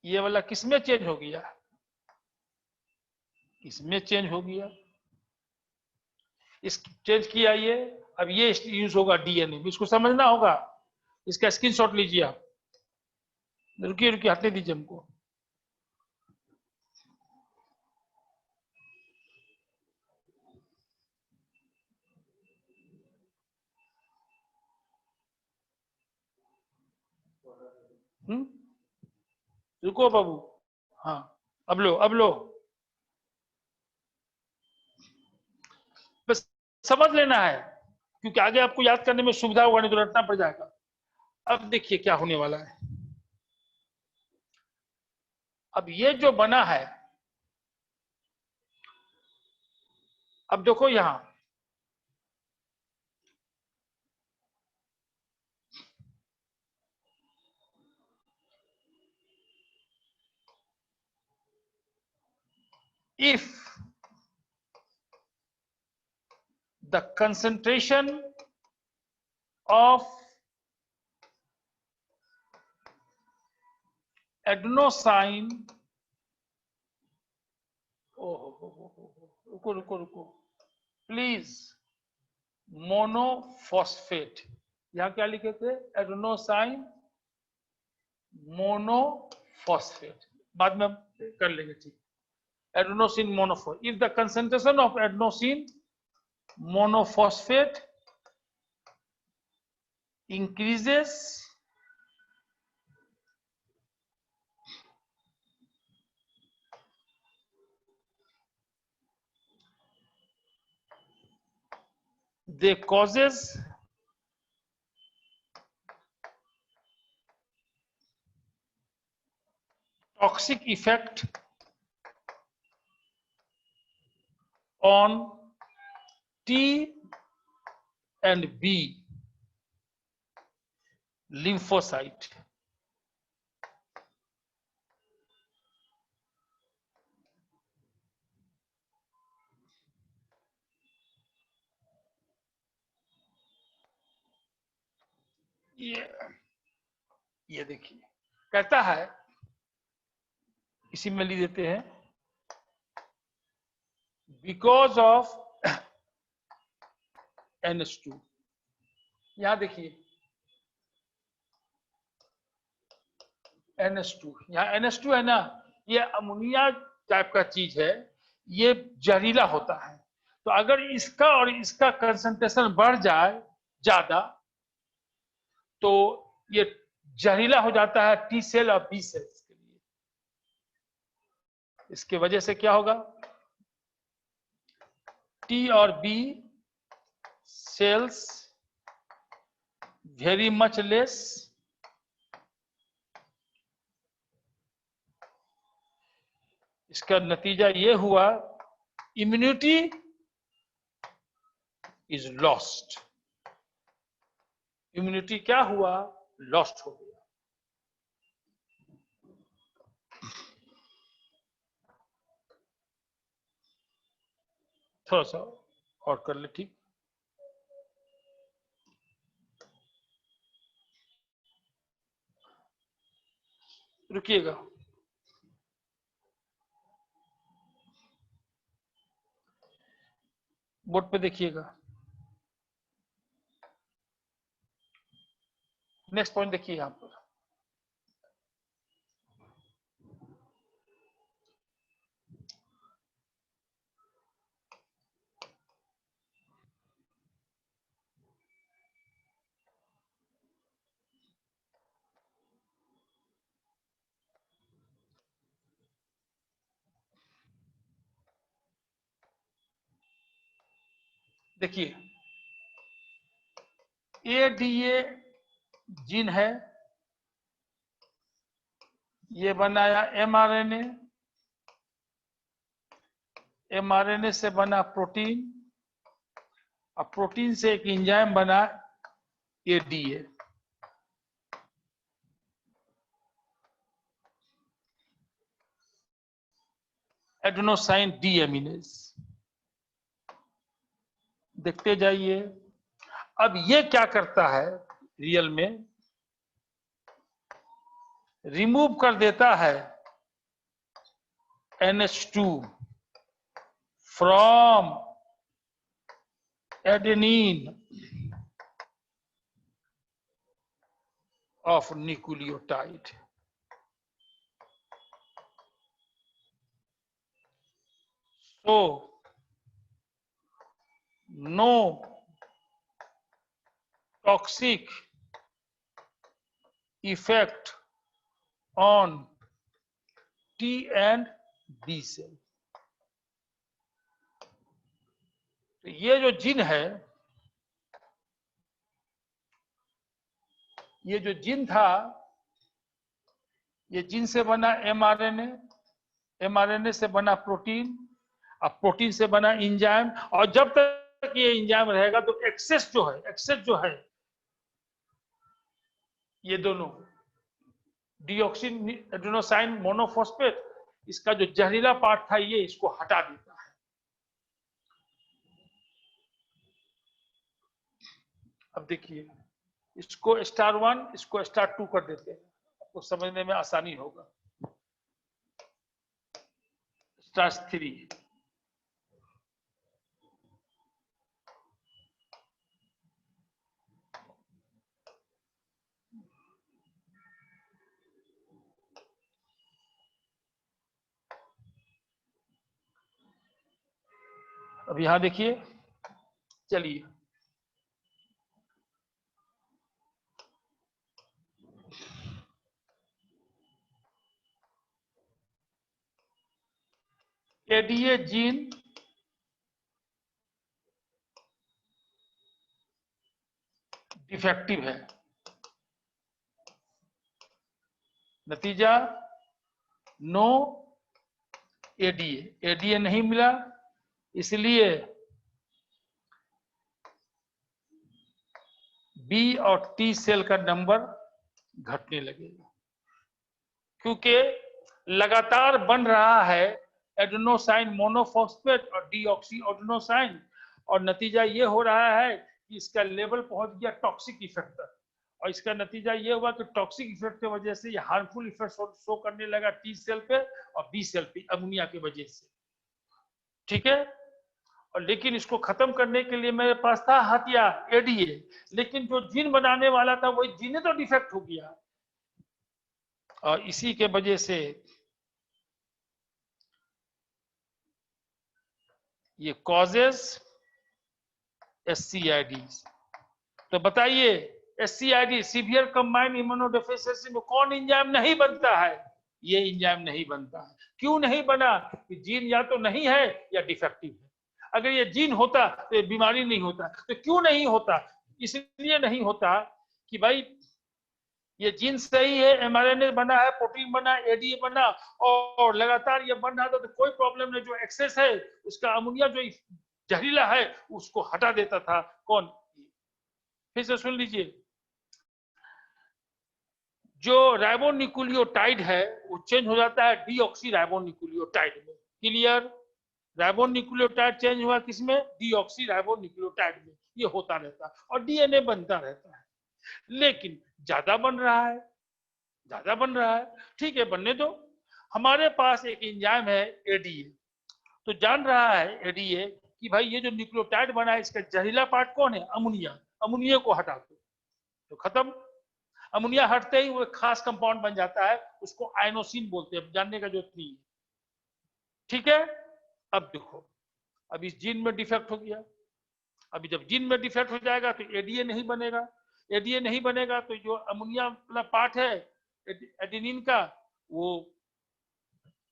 ये वाला किसमें चेंज हो गया, इसमें चेंज हो गया, इस चेंज किया ये, अब ये यूज होगा डीएनए में, इसको समझना होगा, इसका स्क्रीनशॉट लीजिए आप। रुकिए रुकिए, हटने दीजिए हमको। रुको बाबू, हाँ अब लो, अब लो, बस समझ लेना है, क्योंकि आगे आपको याद करने में सुविधा होगा, नहीं तो रटना पड़ जाएगा। अब देखिए क्या होने वाला है, अब ये जो बना है, अब देखो यहां, if the concentration of adenosine, रुको रुको रुको प्लीज, मोनोफॉस्फेट, यहां क्या लिखे थे, एडेनोसाइन मोनोफॉस्फेट, बाद में कर लेंगे, ठीक, adenosine monophosphate, if the concentration of adenosine monophosphate increases, they causes toxic effect on T and B lymphocyte. ये देखिए कहता है, इसी में लिख देते हैं, बिकॉज ऑफ NH2, यहां देखिए NH2, यहां NH2 है ना, ये अमोनिया टाइप का चीज है, ये जहरीला होता है। तो अगर इसका और इसका कंसंट्रेशन बढ़ जाए ज्यादा तो ये जहरीला हो जाता है टी सेल और बी सेल्स के लिए। इसके वजह से क्या होगा, टी और B cells very much less, इसका नतीजा ये हुआ इम्यूनिटी इज लॉस्ट। इम्यूनिटी क्या हुआ, लॉस्ट हो गया। थोड़ा सा और कर ले, ठीक। रुकिएगा, बोर्ड पे देखिएगा। नेक्स्ट पॉइंट देखिए यहां पर, देखिए एडीए जीन है, ये बनाया एमआरएनए, एमआरएनए से बना प्रोटीन, और प्रोटीन से एक एंजाइम बना एडीए। Adenosine deaminase. देखते जाइए, अब ये क्या करता है रियल में, रिमूव कर देता है NH2 from adenine of nucleotide. So no toxic effect on T and B cell। तो ये जो जीन है, ये जो जीन था, ये जीन से बना एमआरएनए, एमआरएनए से बना प्रोटीन, और प्रोटीन से बना एंजाइम। और जब तक ये एंजाइम रहेगा तो एक्सेस जो है ये दोनों डीऑक्सिन एडेनोसाइन मोनोफॉस्फेट, इसका जो जहरीला पार्ट था ये इसको हटा देता है। अब देखिए, इसको स्टार 1, इसको स्टार 2 कर देते हैं, आपको समझने में आसानी होगा। स्टार 3, अब यहां देखिए, चलिए एडीए जीन डिफेक्टिव है। नतीजा नो एडीए, एडीए नहीं मिला, इसलिए बी और टी सेल का नंबर घटने लगेगा, क्योंकि लगातार बन रहा है एडेनोसाइन मोनोफॉस्फेट और डीऑक्सी एडेनोसाइन, और नतीजा ये हो रहा है कि इसका लेवल पहुंच गया टॉक्सिक इफेक्ट तक। और इसका नतीजा ये हुआ कि टॉक्सिक इफेक्ट की वजह से ये हार्मफुल इफेक्ट शो करने लगा टी सेल पे और बी सेल पे अमोनिया की वजह से। ठीक है, और लेकिन इसको खत्म करने के लिए मेरे पास था हथियार एडीए, लेकिन जो जीन बनाने वाला था वही जीन तो डिफेक्ट हो गया, और इसी के वजह से ये कॉजेस SCID। तो बताइए SCID सीवियर कंबाइंड इम्यूनोडेफिशिएंसी में कौन एंजाइम नहीं बनता है? ये एंजाइम नहीं बनता है। क्यों नहीं बना? कि जीन या तो नहीं है या डिफेक्टिव है। अगर ये जीन होता तो ये बीमारी नहीं होता। तो क्यों नहीं होता? इसलिए नहीं होता कि भाई ये जीन सही है, mRNA बना है, प्रोटीन बना, ADA बना और लगातार ये बन रहा था, तो कोई प्रॉब्लम नहीं। जो एक्सेस है उसका अमोनिया जो जहरीला है उसको हटा देता था। कौन? फिर से सुन लीजिए, जो राइबोन्यूक्लियोटाइड है वो चेंज हो जाता है डीऑक्सी राइबोन्यूक्लियोटाइड में। क्लियर? राइबोन्यूक्लियोटाइड चेंज हुआ किसमें? डीऑक्सी राइबोन्यूक्लियोटाइड में। ये होता रहता है और डीएनए बनता रहता है। लेकिन ज्यादा बन रहा है, ज्यादा बन रहा है, ठीक है, बनने दो। हमारे पास एक एंजाइम है एडीए। तो जान रहा है एडीए कि भाई ये जो न्यूक्लियोटाइड बना है इसका जहरीला पार्ट कौन है? अमोनिया। अमोनिया को हटा दो तो खत्म। अमोनिया हटते ही वो एक खास कंपाउंड बन जाता है, उसको आयनोसिन बोलते हैं, जानने का जरूरत नहीं है। ठीक है, अब देखो, अब इस जीन में डिफेक्ट हो गया। अभी जब जीन में डिफेक्ट हो जाएगा तो एडीए नहीं बनेगा। एडीए नहीं बनेगा तो जो अमोनिया वाला पार्ट है एडेनिन का, वो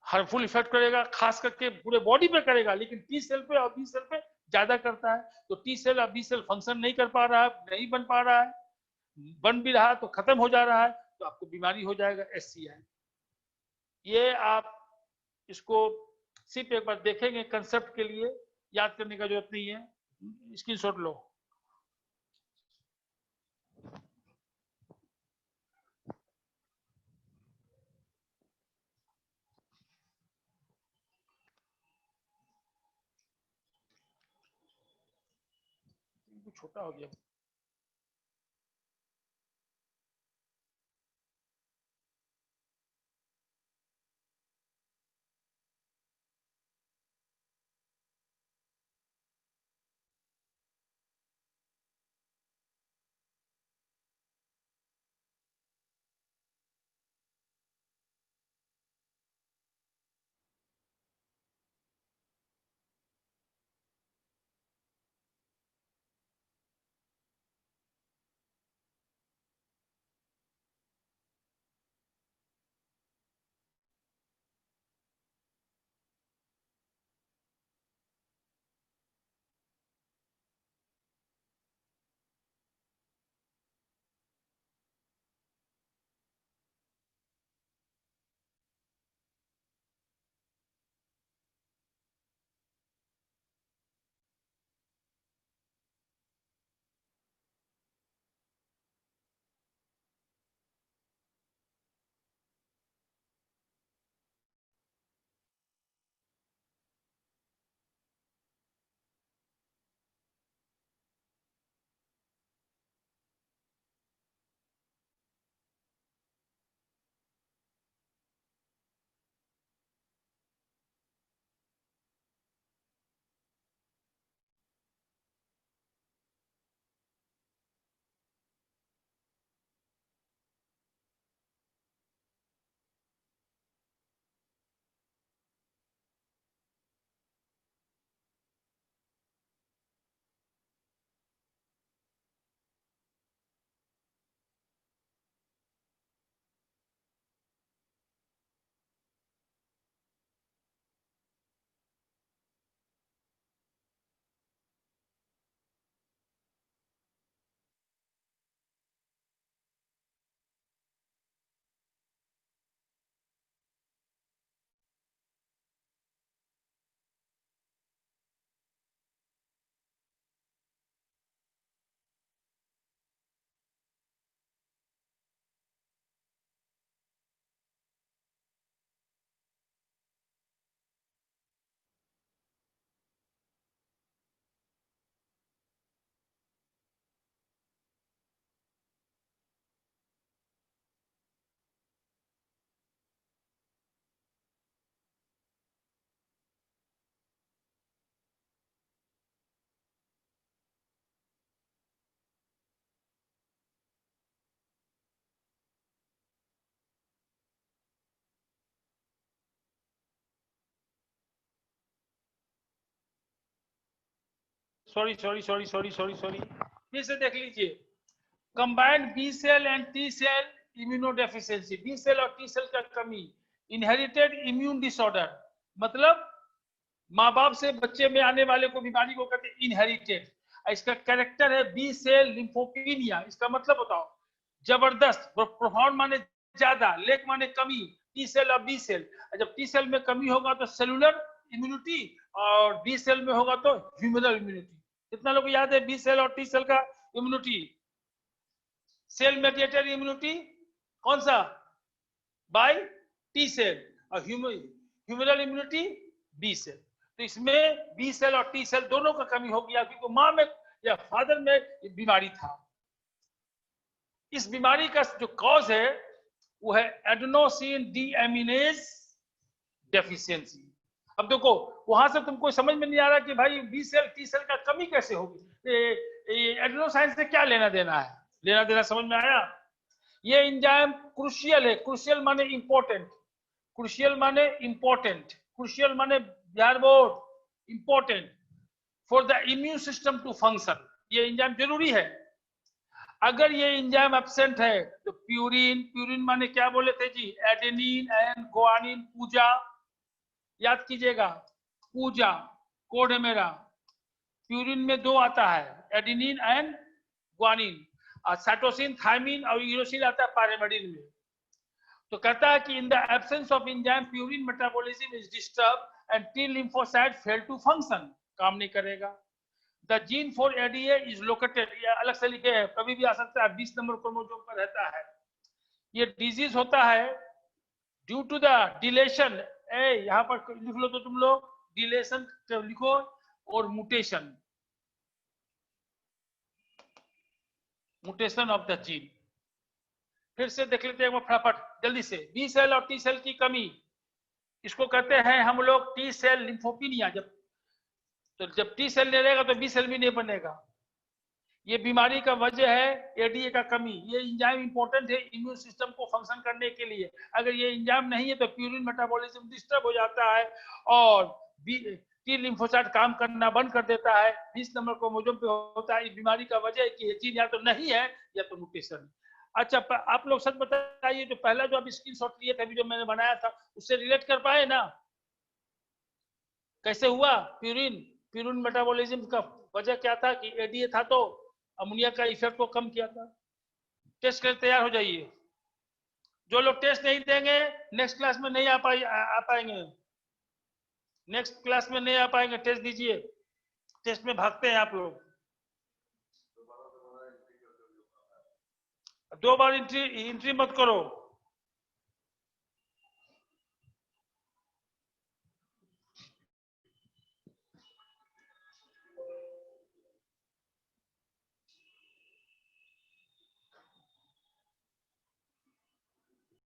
हार्मफुल इफेक्ट करेगा, खास करके पूरे बॉडी पे करेगा, लेकिन टी सेल पे और बी सेल पे ज्यादा करता है। तो टी सेल और बी सेल फंक्शन नहीं कर पा रहा है, नहीं बन पा रहा है, बन भी रहा तो खत्म हो जा रहा है, तो आपको बीमारी हो जाएगा SCI। ये आप इसको सिर्फ एक बार देखेंगे कंसेप्ट के लिए, याद करने का जरूरत नहीं है, स्क्रीनशॉट लो। छोटा हो गया। सॉरी फिर से देख लीजिए, combined B cell and T cell immunodeficiency, B cell और टी सेल का कमी, इनहेरिटेड इम्यून डिसऑर्डर, मतलब माँ बाप से बच्चे में आने वाले को बीमारी को कहते हैं इनहेरिटेड। इसका कैरेक्टर है बी सेल लिम्फोपीनिया, इसका मतलब बताओ, जबरदस्त, प्रोफाउंड माने ज्यादा, लेक माने कमी, टी सेल और बी सेल। जब टी सेल में कमी होगा तो सेलुलर इम्यूनिटी, और बी सेल में होगा तो ह्यूमरल इम्यूनिटी। कितना लोग याद है बी सेल और टी सेल का इम्यूनिटी? सेल मेडिएटेड इम्यूनिटी कौन सा? बाय टी सेल, और ह्यूमरल इम्यूनिटी बी सेल। तो इसमें बी सेल और टी सेल दोनों का कमी हो गया, क्योंकि मां में या फादर में बीमारी था। इस बीमारी का जो कॉज है वो है एडेनोसिन डीएमिनेज डेफिशिएंसी। अब देखो, वहां से तुमको समझ में नहीं आ रहा कि भाई बी सेल टी सेल का कमी कैसे होगी, एडेनोसाइन से क्या लेना देना है? लेना देना समझ में आया? ये एंजाइम क्रूशियल है, क्रूशियल माने इंपॉर्टेंट, क्रूशियल माने इंपॉर्टेंट, क्रूशियल माने Bihar board important for the immune system to function. ये एंजाइम जरूरी है। अगर ये एंजाइम एब्सेंट है तो प्यूरिन, प्यूरिन माने क्या बोले थे जी? एडेनिन एंड ग्वानिन, पूजा, याद कीजिएगा, पूजा कोड है मेरा। प्यूरिन में दो आता है, एडेनिन एंड ग्वानिन, और साइटोसिन, थायमिन और यूरोसिन आता है पायरिमिडिन में। तो कहता है कि in the absence of enzyme purine metabolism is disturb and T lymphocyte fail to function, काम नहीं करेगा। The gene for ADA is located, ये अलग से लिखे हैं, कभी भी आ सकता है, 20 नंबर क्रोमोसोम पर रहता है। ये डिजीज होता है ड्यू टू द डिलेशन, यहां पर लिख लो तो तुम लोग, डिलेशन लिखो और mutation, mutation of the gene. फिर से देख लेते हैं फटाफट जल्दी से, बी सेल और टी सेल की कमी, इसको कहते हैं हम लोग टी सेल लिम्फोपीनिया। जब टी सेल नहीं रहेगा तो बी सेल भी नहीं बनेगा। ये बीमारी का वजह है एडीए का कमी। ये एंजाइम इंपॉर्टेंट है इम्यून सिस्टम को फंक्शन करने के लिए। अगर ये एंजाइम नहीं है तो प्यूरिन मेटाबॉलिज्म डिस्टर्ब हो जाता है और टी लिम्फोसाइट काम करना बंद कर देता है। 20 नंबर क्रोमोसोम पे होता है। इस बीमारी का वजह है कि ये जीन या तो नहीं है या तो म्यूटेशन। अच्छा, आप लोग सच बताइए, जो पहला जो आप स्क्रीनशॉट लिए थे, जो मैंने बनाया था, उससे रिलेट कर पाए ना? कैसे हुआ? प्यूरिन मेटाबॉलिज्म का वजह क्या था कि एडीए था तो अमोनिया का इफेक्ट को कम किया था। टेस्ट कर तैयार हो जाइए। जो लोग टेस्ट नहीं देंगे नेक्स्ट क्लास में नहीं आ पाएंगे, नेक्स्ट क्लास में नहीं आ पाएंगे। टेस्ट दीजिए, टेस्ट में भागते हैं आप लोग। 2 बार एंट्री मत करो।